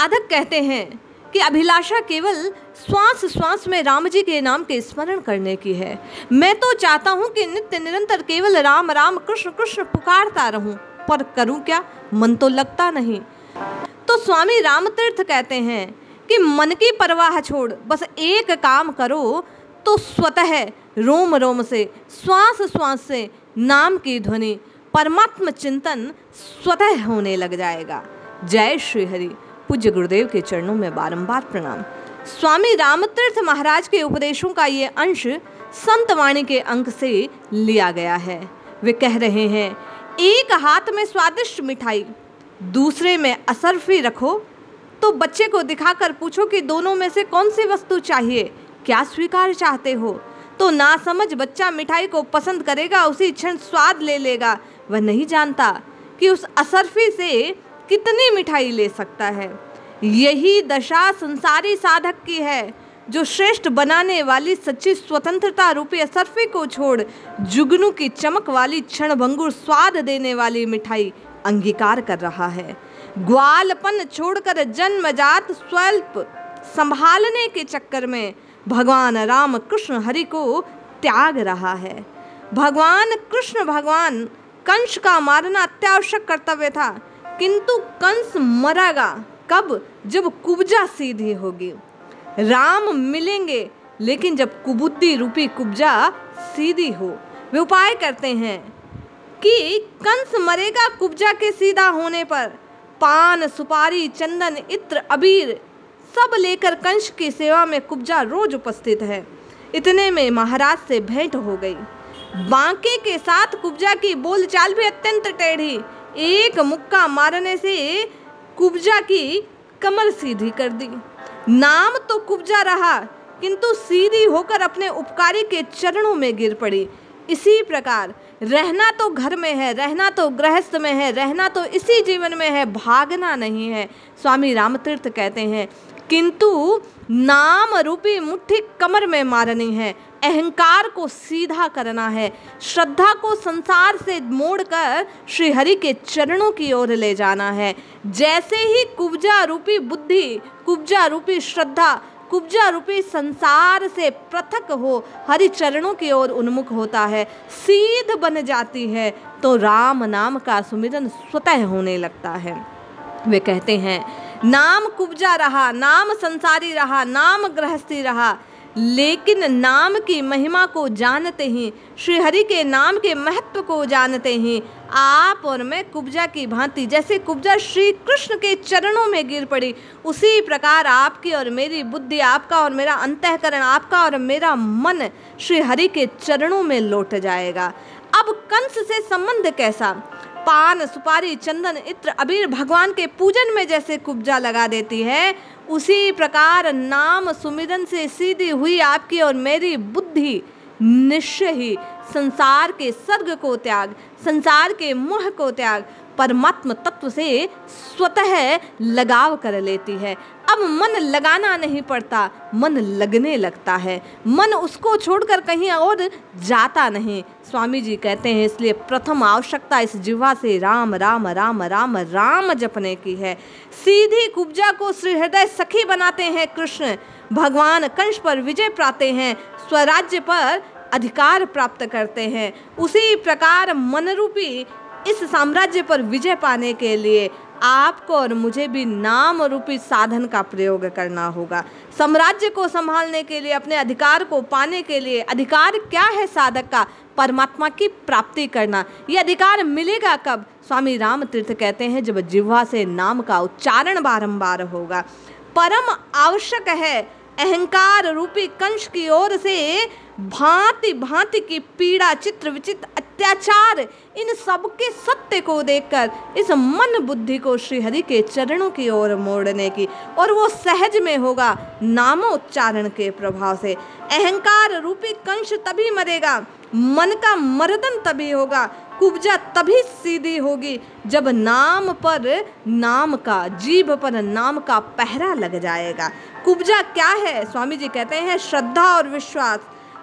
साधक कहते हैं कि अभिलाषा केवल श्वास श्वास में राम जी के नाम के स्मरण करने की है। मैं तो चाहता हूँ कि नित्य निरंतर केवल राम राम कृष्ण कृष्ण पुकारता रहूं, पर करूं क्या, मन तो लगता नहीं। तो स्वामी रामतीर्थ कहते हैं कि मन की परवाह छोड़ बस एक काम करो तो स्वतः रोम रोम से श्वास श्वास से नाम की ध्वनि परमात्म चिंतन स्वतः होने लग जाएगा। जय श्री हरि। पूज्य गुरुदेव के चरणों में बारंबार प्रणाम। स्वामी रामतीर्थ महाराज के उपदेशों का ये अंश संत वाणी के अंक से लिया गया है। वे कह रहे हैं, एक हाथ में स्वादिष्ट मिठाई दूसरे में असरफी रखो तो बच्चे को दिखाकर पूछो कि दोनों में से कौन सी वस्तु चाहिए, क्या स्वीकार चाहते हो। तो नासमझ बच्चा मिठाई को पसंद करेगा, उसी क्षण स्वाद ले लेगा। वह नहीं जानता कि उस असरफी से कितनी मिठाई ले सकता है। यही दशा संसारी साधक की है, जो श्रेष्ठ बनाने वाली सच्ची स्वतंत्रता रूपी असरफी को छोड़ जुगनू की चमक वाली क्षणभंगुर स्वाद देने वाली मिठाई अंगीकार कर रहा है। ग्वालपन छोड़कर जन्मजात स्वल्प संभालने के चक्कर में भगवान राम कृष्ण हरि को त्याग रहा है। भगवान कृष्ण भगवान कंस का मारना अत्यावश्यक कर्तव्य था, किंतु कंस मरेगा कब, जब कुब्जा सीधी होगी। राम मिलेंगे लेकिन जब कुबुद्धि रूपी कुब्जा सीधी हो। वे उपाय करते हैं कि कंस मरेगा कुब्जा के सीधा होने पर। पान सुपारी चंदन इत्र अबीर सब लेकर कंस की सेवा में कुब्जा रोज उपस्थित है। इतने में महाराज से भेंट हो गई। बांके के साथ कुब्जा की बोलचाल भी अत्यंत टेढ़ी। एक मुक्का मारने से कुब्जा की कमर सीधी कर दी। नाम तो कुब्जा रहा, किंतु सीधी होकर अपने उपकारी के चरणों में गिर पड़ी। इसी प्रकार रहना तो घर में है, रहना तो गृहस्थ में है, रहना तो इसी जीवन में है, भागना नहीं है। स्वामी रामतीर्थ कहते हैं, किंतु नाम रूपी मुट्ठी कमर में मारनी है। अहंकार को सीधा करना है। श्रद्धा को संसार से मोड़कर श्री हरि के चरणों की ओर ले जाना है। जैसे ही कुब्जा रूपी बुद्धि, कुब्जा रूपी श्रद्धा, कुब्जा रूपी संसार से पृथक हो हरि चरणों की ओर उन्मुख होता है, सीध बन जाती है, तो राम नाम का सुमिरन स्वतः होने लगता है। वे कहते हैं, नाम कुब्जा रहा, नाम संसारी रहा, नाम गृहस्थी रहा, लेकिन नाम की महिमा को जानते ही, श्री हरि के नाम के महत्व को जानते ही आप और मैं कुब्जा की भांति, जैसे कुब्जा श्री कृष्ण के चरणों में गिर पड़ी, उसी प्रकार आपकी और मेरी बुद्धि, आपका और मेरा अंतःकरण, आपका और मेरा मन श्री हरि के चरणों में लौट जाएगा। अब कंस से संबंध कैसा? पान सुपारी चंदन इत्र अबीर भगवान के पूजन में जैसे कुब्जा लगा देती है, उसी प्रकार नाम सुमिरन से सीधी हुई आपकी और मेरी बुद्धि निश्चय ही संसार के सर्ग को त्याग, संसार के मोह को त्याग, परमात्म तत्व से स्वतः लगाव कर लेती है। अब मन लगाना नहीं पड़ता, मन लगने लगता है। मन उसको छोड़कर कहीं और जाता नहीं। स्वामी जी कहते हैं, इसलिए प्रथम आवश्यकता इस जिह्वा से राम राम राम राम राम जपने की है। सीधी कुब्जा को श्री हृदय सखी बनाते हैं कृष्ण। भगवान कंस पर विजय पाते हैं, स्वराज्य पर अधिकार प्राप्त करते हैं। उसी प्रकार मन रूपी इस साम्राज्य पर विजय पाने के लिए आपको और मुझे भी नाम रूपी साधन का प्रयोग करना होगा। साम्राज्य को संभालने के लिए, अपने अधिकार को पाने के लिए, अधिकार क्या है साधक का? परमात्मा की प्राप्ति करना। ये अधिकार मिलेगा कब? स्वामी रामतीर्थ कहते हैं, जब जिह्वा से नाम का उच्चारण बारंबार होगा। परम आवश्यक है अहंकार रूपी कंस की ओर से भांति भांति की पीड़ा, चित्र विचित्र अत्याचार, इन सब के सत्य को देखकर इस मन बुद्धि को श्री हरि के चरणों की ओर मोड़ने की, और वो सहज में होगा नामोच्चारण के प्रभाव से। अहंकार रूपी कंस तभी मरेगा, मन का मर्दन तभी होगा, कुब्जा तभी सीधी होगी जब नाम पर नाम का, जीभ पर नाम का पहरा लग जाएगा। कुब्जा क्या है? स्वामी जी कहते हैं, श्रद्धा और विश्वास।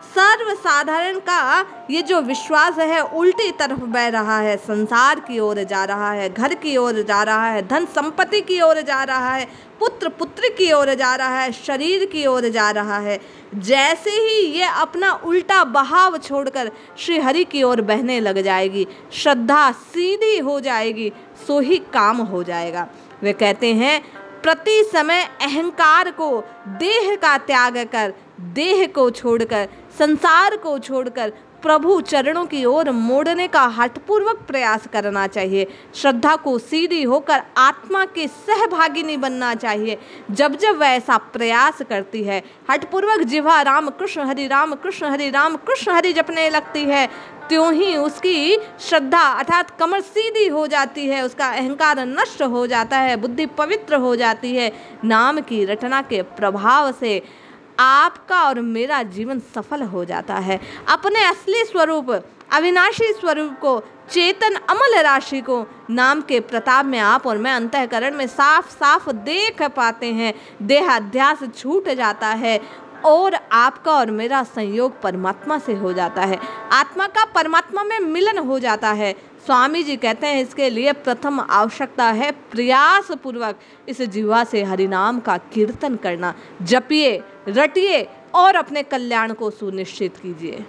सर्वसाधारण का ये जो विश्वास है उल्टी तरफ बह रहा है, संसार की ओर जा रहा है, घर की ओर जा रहा है, धन संपत्ति की ओर जा रहा है, पुत्र पुत्री की ओर जा रहा है, शरीर की ओर जा रहा है। जैसे ही ये अपना उल्टा बहाव छोड़कर श्री हरि की ओर बहने लग जाएगी, श्रद्धा सीधी हो जाएगी, सो ही काम हो जाएगा। वे कहते हैं प्रति समय अहंकार को, देह का त्याग कर, देह को छोड़कर, संसार को छोड़कर प्रभु चरणों की ओर मोड़ने का हठपूर्वक प्रयास करना चाहिए। श्रद्धा को सीधी होकर आत्मा के सहभागिनी बनना चाहिए। जब जब वह ऐसा प्रयास करती है, हठपूर्वक जिह्वा राम कृष्ण हरि राम कृष्ण हरि राम कृष्ण हरि जपने लगती है, त्यों ही उसकी श्रद्धा अर्थात कमर सीधी हो जाती है, उसका अहंकार नष्ट हो जाता है, बुद्धि पवित्र हो जाती है। नाम की रटना के प्रभाव से आपका और मेरा जीवन सफल हो जाता है। अपने असली स्वरूप, अविनाशी स्वरूप को, चेतन अमल राशि को नाम के प्रताप में आप और मैं अंतःकरण में साफ साफ देख पाते हैं। देहाध्यास छूट जाता है और आपका और मेरा संयोग परमात्मा से हो जाता है, आत्मा का परमात्मा में मिलन हो जाता है। स्वामी जी कहते हैं इसके लिए प्रथम आवश्यकता है प्रयास पूर्वक इस जिह्वा से हरिनाम का कीर्तन करना। जपिए, रटिए और अपने कल्याण को सुनिश्चित कीजिए।